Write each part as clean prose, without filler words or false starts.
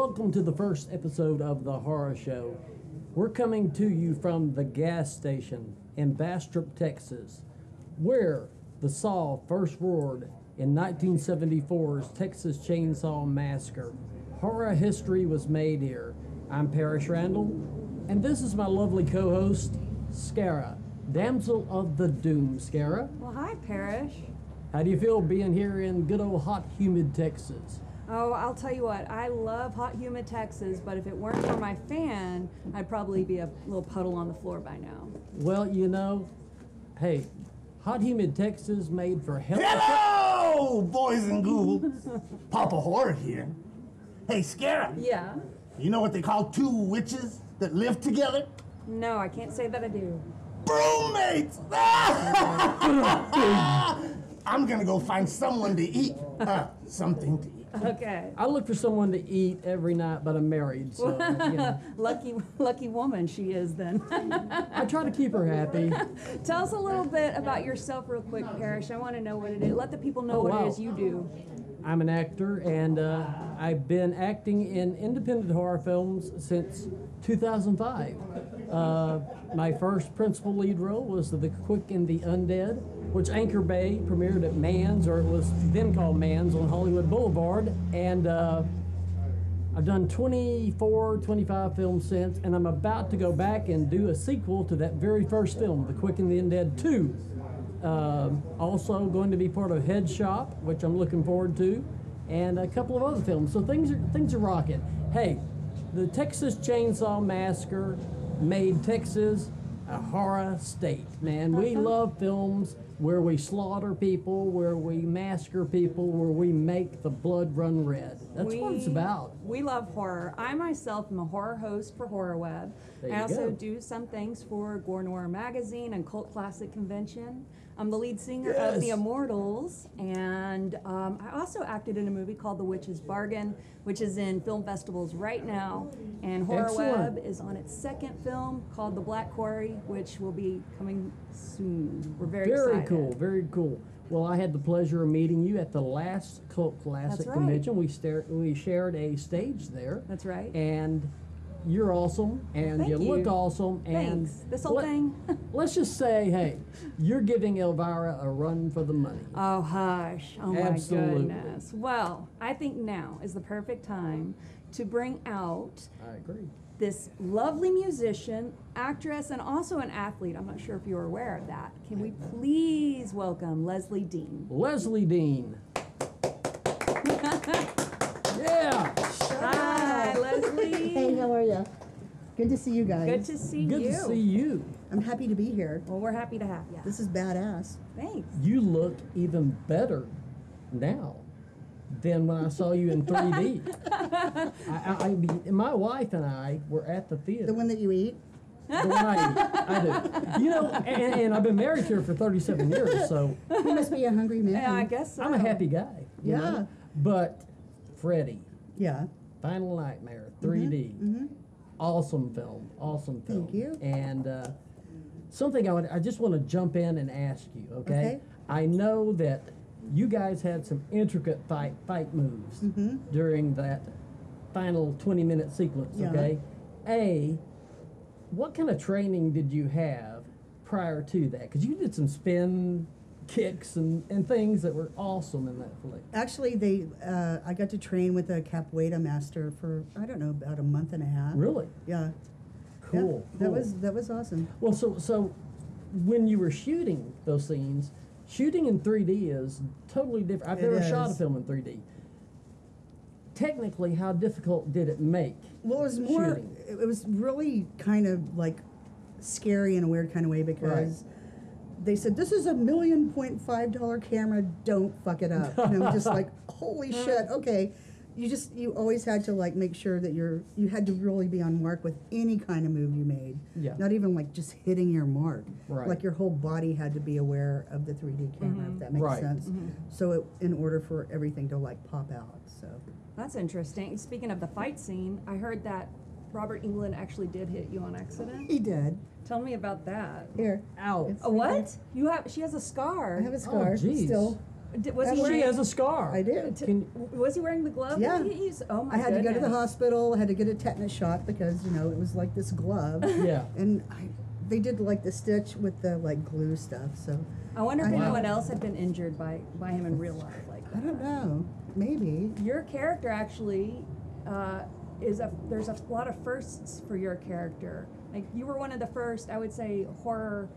welcome to the first episode of The Horror Show. We're coming to you from the gas station in Bastrop, Texas, where the Saw first roared in 1974's Texas Chainsaw Massacre. Horror history was made here. I'm Parrish Randall, and this is my lovely co-host, Scara, damsel of the doom. Scara? Well, hi, Parrish. How do you feel being here in good old hot, humid Texas? Oh, I'll tell you what, I love hot, humid Texas, but if it weren't for my fan, I'd probably be a little puddle on the floor by now. Well, you know, hey, hot, humid Texas made for hell. Hello, boys and ghouls. Papa Horror here. Hey, Scara. Yeah? You know what they call two witches that live together? No, I can't say that I do. Broommates! I'm gonna go find someone to eat. Something to eat. Okay. I look for someone to eat every night, but I'm married, so, you know. Lucky woman she is then. I try to keep her happy. Tell us a little bit about yourself real quick, Parrish. I want to know what it is. Let the people know what it is you do. I'm an actor, and I've been acting in independent horror films since 2005. My first principal lead role was The Quick and the Undead, which Anchor Bay premiered at Mann's, or it was then called Mann's, on Hollywood Boulevard. And I've done 24, 25 films since, and I'm about to go back and do a sequel to that very first film, The Quick and the Undead 2. Also going to be part of Head Shop, which I'm looking forward to, and a couple of other films. So things are rocking. Hey, the Texas Chainsaw Massacre made Texas a horror state, man. We love films where we slaughter people, where we massacre people, where we make the blood run red. That's what it's about. We love horror. I myself am a horror host for Horror Web. I also do some things for Gore Noir Magazine and Cult Classic Convention. I'm the lead singer of The Immortals, and I also acted in a movie called The Witch's Bargain, which is in film festivals right now. And Horror Web is on its second film called The Black Quarry, which will be coming soon. We're very excited. Very cool, very cool. Well, I had the pleasure of meeting you at the last Cult Classic Convention. We shared a stage there. That's right. And you're awesome, and Thank you you. look awesome. And Thanks. This whole thing. Let's just say, hey, you're giving Elvira a run for the money. Oh, hush. Oh, Absolutely. my goodness. Well, I think now is the perfect time to bring out I agree. this lovely musician, actress, and also an athlete. I'm not sure if you're aware of that. Can we please welcome LEZLIE DEANE? LEZLIE DEANE. Yeah. Hi, LEZLIE. Hey, how are you? Good to see you guys. Good to see Good you. to see you. I'm happy to be here. Well, we're happy to have you. This is badass. Thanks. You look even better now than when I saw you in 3D. My wife and I were at the theater. The one that you eat? The one I do. You know, and I've been married to her for 37 years, so You must be a hungry man. Yeah, I guess so. I'm a happy guy. You know? But Freddy, Yeah. Final Nightmare, 3D, awesome film, awesome film. Thank you. And something I just want to jump in and ask you, okay? I know that you guys had some intricate fight moves during that final 20-minute sequence, okay? What kind of training did you have prior to that? Because you did some spin kicks and things that were awesome in that flick. Actually, I got to train with a capoeira master for, I don't know, about a month and a half. Really? Yeah. Cool. Yeah, cool. that was awesome. Well, so when you were shooting those scenes, shooting in 3D is totally different. I've never shot a film in 3D. Technically, how difficult did it make? Well, it was more, shooting? it was really kind of like scary in a weird kind of way because they said, this is a $1.5 million camera, don't fuck it up. And I'm just like, holy shit, okay. You always had to like make sure that you had to really be on mark with any kind of move you made. Yeah. Not even like just hitting your mark. Right. Like your whole body had to be aware of the 3D camera, if that makes sense. So in order for everything to like pop out, so. That's interesting. Speaking of the fight scene, I heard that Robert Englund actually did hit you on accident. He did. Tell me about that. Here. Ow. It's A what? You have? She has a scar. I have a scar geez. still. Was he She wearing? has a scar. I did. Was he wearing the glove? Yeah. that he used? Oh my I had to go to the goodness. hospital. I had to get a tetanus shot because, you know, it was like this glove. Yeah. And they did like the stitch with the like glue stuff. So I wonder if Wow. anyone else had been injured by him in real life like I that. don't know. Maybe. Your character actually there's a lot of firsts for your character. Like you were one of the first, I would say, horror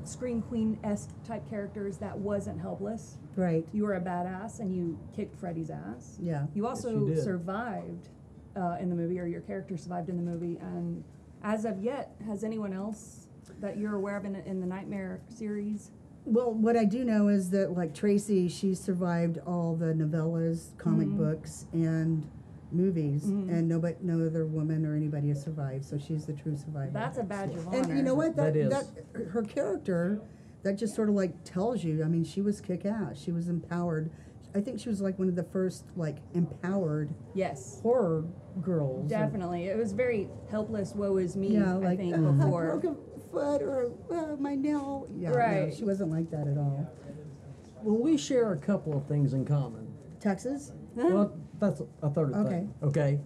scream queen-esque type characters that wasn't helpless. Right. You were a badass and you kicked Freddy's ass. Yeah. You also you did. survived in the movie, or your character survived in the movie. And as of yet, has anyone else that you're aware of in the Nightmare series? Well, what I do know is that like Tracy, she survived all the novellas, comic books, and movies, and no other woman or anybody has survived. So she's the true survivor. That's a badge of honor. And you know what? That is. Her character, that just sort of like tells you. I mean, she was kick-ass. She was empowered. I think she was like one of the first like empowered Yes. horror girls. Definitely. It was very helpless, woe is me, Yeah, I like think, I before. broke a foot or my nail. Yeah, Right. No, she wasn't like that at all. Well, we share a couple of things in common. Texas. Well, that's a third thing. Okay.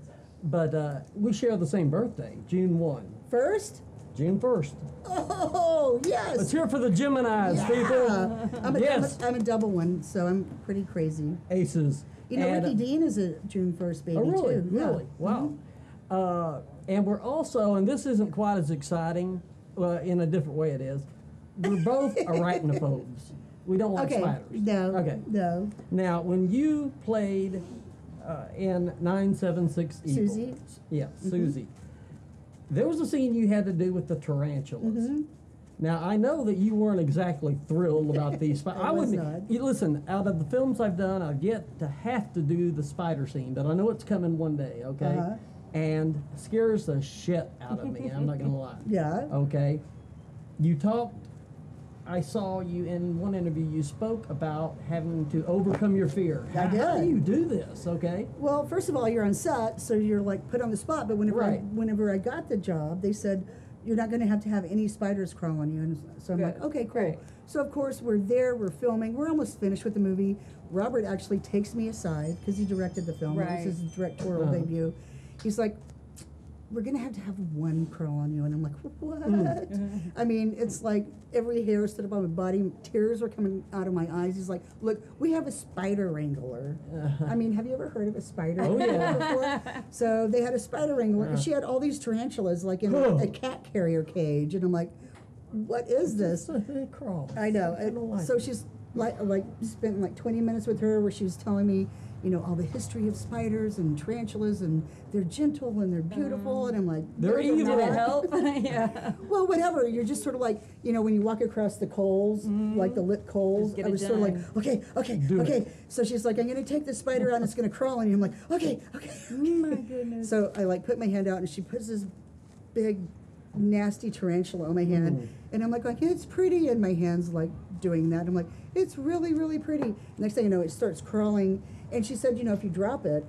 But we share the same birthday, June 1. First. June 1st. Oh yes. Let's hear it for the Geminis, people. Yes. I'm a double one, so I'm pretty crazy. Aces. You know, And, Ricky Dean is a June 1st baby Oh, really? too. Yeah. Really? Wow. And we're also, and this isn't quite as exciting, in a different way it is, we're both arachnophobes. We don't like Okay. spiders. No. Okay. No. Now, when you played in 976 Evil, Susie? Yeah, Susie. There was a scene you had to do with the tarantulas. Now, I know that you weren't exactly thrilled about these spiders. I was not. You listen, out of the films I've done, I've yet to have to do the spider scene, but I know it's coming one day, okay? Uh-huh. And scares the shit out of me, I'm not gonna lie. Yeah. Okay? You talked, I saw you in one interview, you spoke about having to overcome your fear. I did. How do you do this, okay? Well, first of all, you're on set, so you're like put on the spot. But Right. whenever I got the job, they said you're not going to have any spiders crawl on you. And so I'm like, Good. okay, cool. Great. So of course we're there, we're filming, we're almost finished with the movie. Robert actually takes me aside because he directed the film. Right. It was his directorial debut. He's like, we're gonna have to have one curl on you, and I'm like, what? I mean, it's like every hair stood up on my body, tears were coming out of my eyes. He's like, look, we have a spider wrangler. I mean, have you ever heard of a spider Oh, wrangler yeah. before? So they had a spider wrangler, and she had all these tarantulas like in a cat carrier cage, and I'm like, what is this? They crawl. I know. I don't like So it. she's like spent like 20 minutes with her where she was telling me, you know, all the history of spiders and tarantulas, and they're gentle and they're beautiful, and I'm like, They're no, evil. Did it not. help? Yeah. Well, whatever. You're just sort of like, you know, when you walk across the coals, like the lit coals. Just get I it was sort of like, done. okay. Do it. So she's like, I'm gonna take the spider out and it's gonna crawl on you. I'm like, okay. Oh my goodness. So I like put my hand out and she puts this big, nasty tarantula on my hand, and I'm like, it's pretty, and my hand's like doing that. I'm like, it's really, really pretty. Next thing you know, it starts crawling, and she said, you know, if you drop it,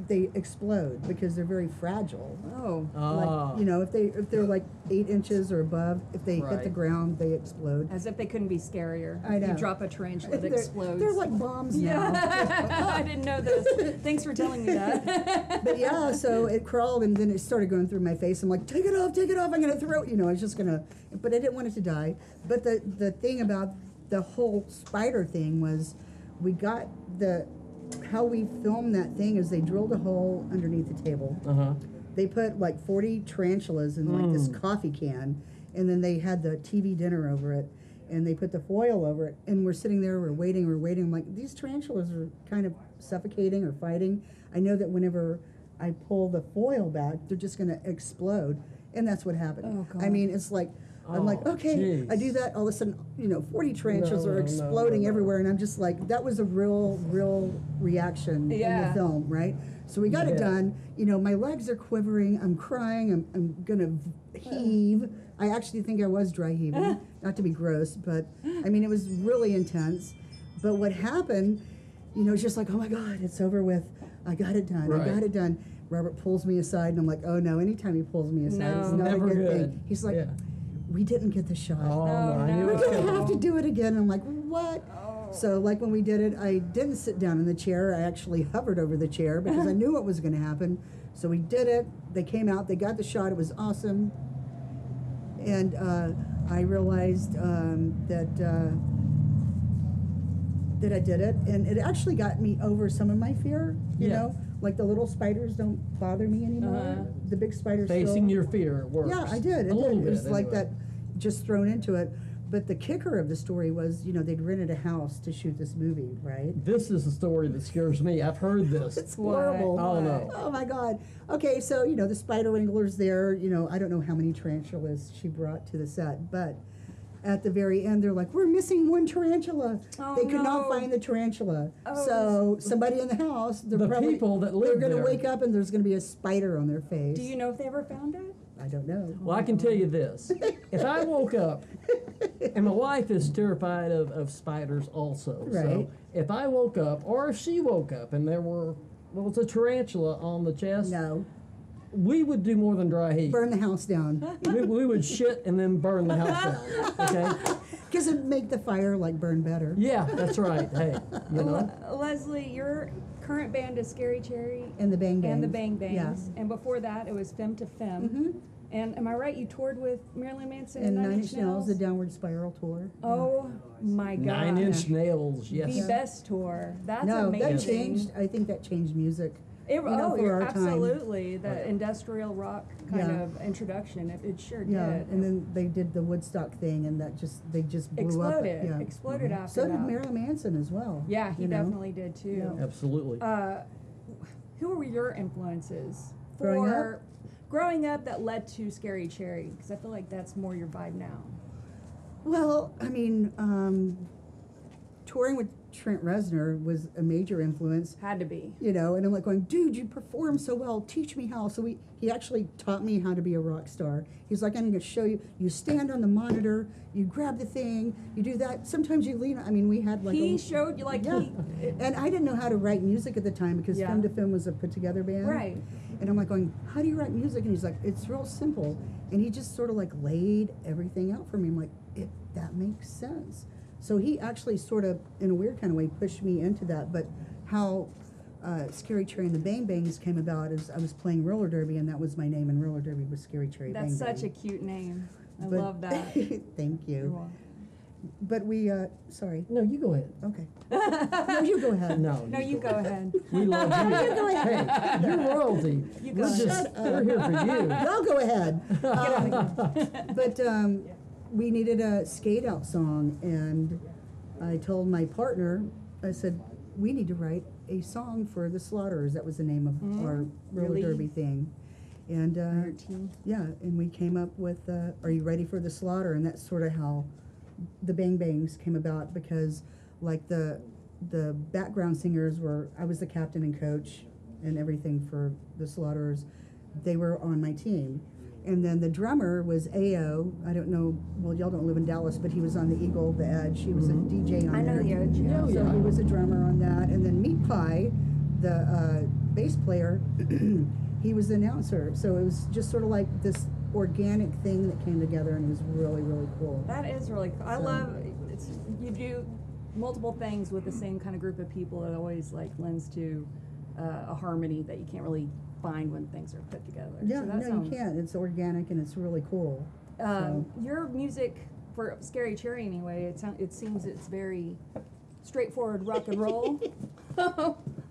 they explode because they're very fragile. Oh. Like, you know, if they're like 8 inches or above, if they hit the Right. ground, they explode. As if they couldn't be scarier. I know. You drop a tarantula, it They're- explodes. They're like bombs now. I didn't know this. Thanks for telling me that. But yeah, so it crawled and then it started going through my face. I'm like, take it off, I'm gonna throw it. You know, I was just gonna, but I didn't want it to die. But the thing about the whole spider thing was, we got how we filmed that thing is they drilled a hole underneath the table. Uh-huh. They put like 40 tarantulas in like this coffee can, and then they had the TV dinner over it, and they put the foil over it, and we're sitting there, we're waiting. I'm like, these tarantulas are kind of suffocating or fighting. I know that whenever I pull the foil back, they're just gonna explode, and that's what happened. Oh, God. I mean, it's like, I'm like, Oh, okay, jeez. I do that, all of a sudden, you know, 40 tarantulas No, are no, exploding no. everywhere, and I'm just like, that was a real reaction in the Yeah. film, right? So we got it Yeah. done. You know, my legs are quivering. I'm crying. I'm gonna heave. I actually think I was dry heaving, not to be gross, but I mean, it was really intense. But what happened, you know, it's just like, oh my God, it's over with. I got it done. Right. I got it done. Robert pulls me aside, and I'm like, oh no, anytime he pulls me aside, it's No. not Never a good good. thing. He's like, Yeah. we didn't get the shot. Oh, Oh, I knew no. it We're was gonna coming. have to do it again. I'm like, what? So like when we did it, I didn't sit down in the chair. I actually hovered over the chair because I knew what was going to happen. So we did it. They came out. They got the shot. It was awesome. And I realized that I did it, and it actually got me over some of my fear. You know, like the little spiders don't bother me anymore. The big spiders. Facing your fear works. Yeah, I did. A little bit. It was like anyway. that, just thrown into it. But the kicker of the story was, you know, they'd rented a house to shoot this movie, right? This is the story that scares me. I've heard this. It's horrible. Oh, no. Oh my God. Okay, so, you know, the spider wrangler's there. You know, I don't know how many tarantulas she brought to the set, but at the very end, they're like, we're missing one tarantula. Oh, they could not no. find the tarantula. Oh. So somebody in the house, The people that live they're going to there. wake up and there's going to be a spider on their face. Do you know if they ever found it? I don't know. Well, I can tell you this. If I woke up, and my wife is terrified of spiders also. Right. So if I woke up, or if she woke up and there was a tarantula on the chest, No. we would do more than dry heat. Burn the house down. We would shit and then burn the house down. Okay? Because it'd make the fire like burn better. Yeah, that's right. Hey, you know. Leslie, your current band is Scary Cherry And the Bang Bangs. and the Bang Bangs, Yeah. and before that it was Femme to Femme. Mm-hmm. And am I right? You toured with Marilyn Manson And and Nine Inch Nails, the Downward Spiral tour. Oh my God! 9 Inch Nails, yes. The best tour. That's No, amazing. that changed. I think that changed music. It, know, for our time. absolutely. The industrial rock kind Yeah. of introduction. It sure Yeah, did. and then they did the Woodstock thing, and they just blew exploded. up. Yeah. Exploded after So that. did Marilyn Manson as well. Yeah, he you know? definitely did too. Yeah. Absolutely. Who were your influences Growing for growing up that led to Scary Cherry? Because I feel like that's more your vibe now. Well, I mean, touring with Trent Reznor was a major influence. Had to be. You know, and I'm like going, dude, you perform so well. Teach me how. So he actually taught me how to be a rock star. He's like, I'm going to show you. You stand on the monitor, you grab the thing, you do that. Sometimes you lean. I mean, we had like He showed you like yeah. And I didn't know how to write music at the time because Yeah. Femme to Femme was a put together band. Right. And I'm like going, how do you write music? And he's like, it's real simple. And he just sort of like laid everything out for me. I'm like, that makes sense. So he actually sort of, in a weird kind of way, pushed me into that. But how Scary Cherry and the Bang Bangs came about is I was playing roller derby, and that was my name, and roller derby was Scary Cherry Bang That's Bang. such a cute name. I But- love that. Thank You're you. welcome. But we, sorry. No, you go ahead. Okay. No, you go ahead. No, No, you go ahead. We love you. Hey, you're royalty. You go We're ahead. just, we're here for you. Y'all go ahead. But we needed a skate out song, and I told my partner, I said, we need to write a song for the Slaughterers. That was the name of our roller Really? derby thing. And Your team. yeah, and we came up with, Are You Ready for the Slaughter? And that's sort of how the Bang Bangs came about, because like the background singers were, I was the captain and coach and everything for the Slaughterers. They were on my team. And then the drummer was A.O. I don't know, well, y'all don't live in Dallas, but he was on the Eagle, the Edge. He was a DJ on I know there. the Edge. Yeah. Oh, So yeah. he was a drummer on that. And then Meat Pie, the bass player, he was the announcer. So it was just sort of like this organic thing that came together, and it was really, really cool. That is really cool. I So- love you do multiple things with the same kind of group of people. It always like lends to a harmony that you can't really find when things are put together. Yeah, So that no, sounds, you can't. It's organic and it's really cool. So, Your music for Scary Cherry, anyway, it seems it's very straightforward rock and roll.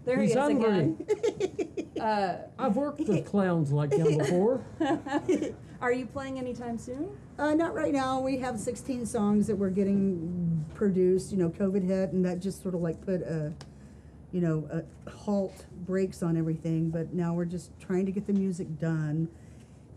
There he He's is hungry. again. I've worked with clowns like him before. Are you playing anytime soon? not right now. We have 16 songs that we're getting produced. You know, COVID hit, and that just sort of like put a halt, brakes on everything. But now we're just trying to get the music done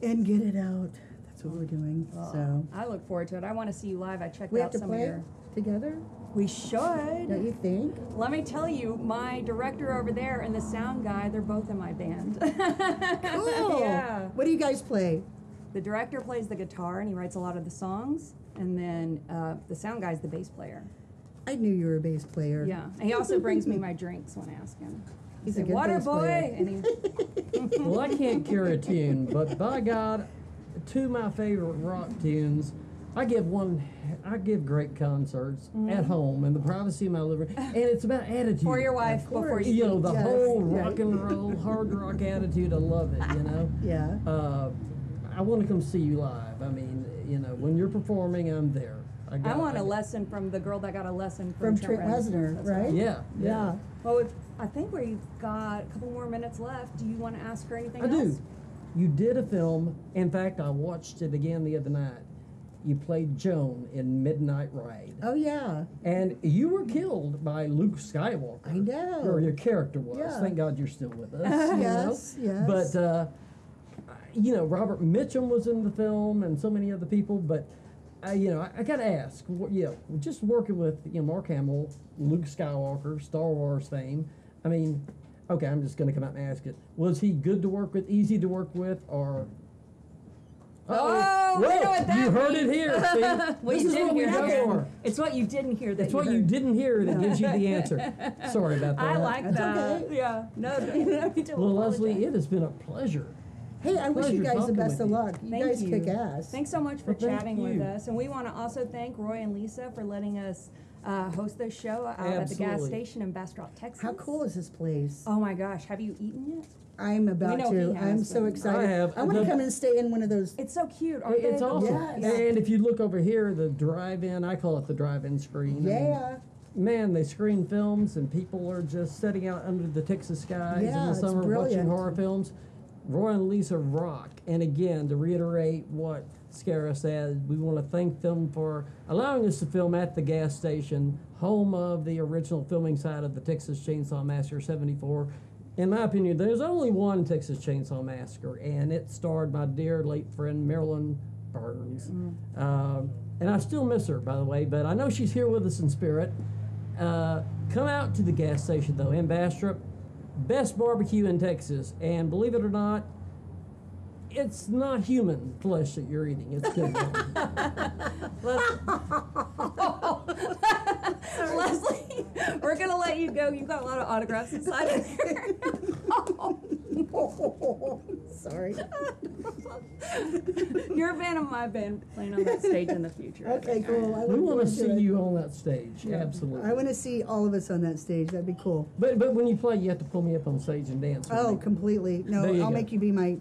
and get it out. That's what we're doing. So I look forward to it. I want to see you live. I checked we out have to some play of your. together. We should. Don't you think? Let me tell you, my director over there and the sound guy, they're both in my band. Cool. Yeah. What do you guys play? The director plays the guitar and he writes a lot of the songs, and then the sound guy's the bass player. I knew you were a bass player. Yeah, and he also brings me my drinks when I ask him. He's Say, a good water bass boy, player. and he, Well, I can't carry a tune, but by God, two of my favorite rock tunes I give great concerts at home in the privacy of my living room, and it's about attitude. For your wife before you You know, the Yes. whole Yeah. rock and roll, hard rock attitude. I love it. You know. Yeah. I want to come see you live. I mean, you know, when you're performing, I'm there. I want a lesson from the girl that got a lesson From Trent Trent Reznor, That's right? Yeah. Yeah. Well, I think we've got a couple more minutes left. Do you want to ask her anything I else? do. You did a film. In fact, I watched it again the other night. You played Joan in Midnight Ride. Oh yeah. And you were killed by Luke Skywalker. I know. Or your character was. Yeah. Thank God you're still with us. you Yes, know? yes. But, you know, Robert Mitchum was in the film and so many other people. But, you know, I got to ask, you know, just working with, you know, Mark Hamill, Luke Skywalker, Star Wars fame. I mean, okay, I'm just going to come out and ask it. Was he good to work with, easy to work with, or... Oh, we know what that you heard means. it here, see? Well, This you is didn't what we hear go that. for. It's what you didn't hear that It's what you didn't hear that gives you the answer. Sorry about that. I like That's that. okay. Yeah. No, no need to Well, Leslie, apologize. it has been a pleasure. Hey, I wish you Pleasure guys the talking best with of you. luck. You Thank guys you. kick ass. Thanks so much for Well, thank chatting with you. us. And we want to also thank Roy and Lisa for letting us host this show out at the gas Absolutely. station in Bastrop, Texas. How cool is this place? Oh my gosh, have you eaten it? I'm about know to. he has, I'm so but- excited. I have. I want to come and stay in one of those. It's so cute, aren't It's they? awesome. Yes. And if you look over here, the drive-in, I call it the drive-in screen. I mean, Yeah. man, they screen films and people are just setting out under the Texas skies Yeah, in the it's summer watching brilliant. horror films. Roy and Lisa rock. And again, to reiterate what Scara said, we want to thank them for allowing us to film at the gas station, home of the original filming site of the Texas Chainsaw Massacre 74. In my opinion, there's only one Texas Chainsaw Massacre, and it starred my dear late friend Marilyn Burns. And I still miss her, by the way, but I know she's here with us in spirit. Come out to the gas station, though, in Bastrop. Best barbecue in Texas, and believe it or not, it's not human flesh that you're eating. It's good. Leslie, we're gonna let you go. You've got a lot of autographs inside of here. Sorry. You're a fan of my band playing on that stage in the future. I Okay, think. cool. I We look want to forward see it. you on that stage. Absolutely. I want to see all of us on that stage. That'd be cool. But when you play, you have to pull me up on stage and dance with Oh, me. completely. No, There you I'll go. make you be my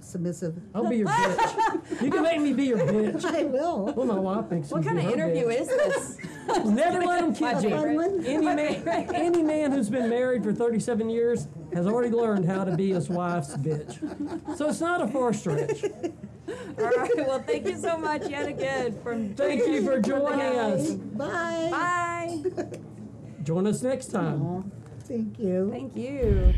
submissive. I'll be your bitch. You can make me be your bitch. I will. Well, my wife makes What me kind be of her interview bitch. is this? Never let them My kid you. favorite. Fun one? Any man who's been married for 37 years has already learned how to be his wife's bitch. So it's not a far stretch. All right. Well, thank you so much yet again. Thank you for joining us. Bye. Bye. Join us next time. Aw, thank you. Thank you.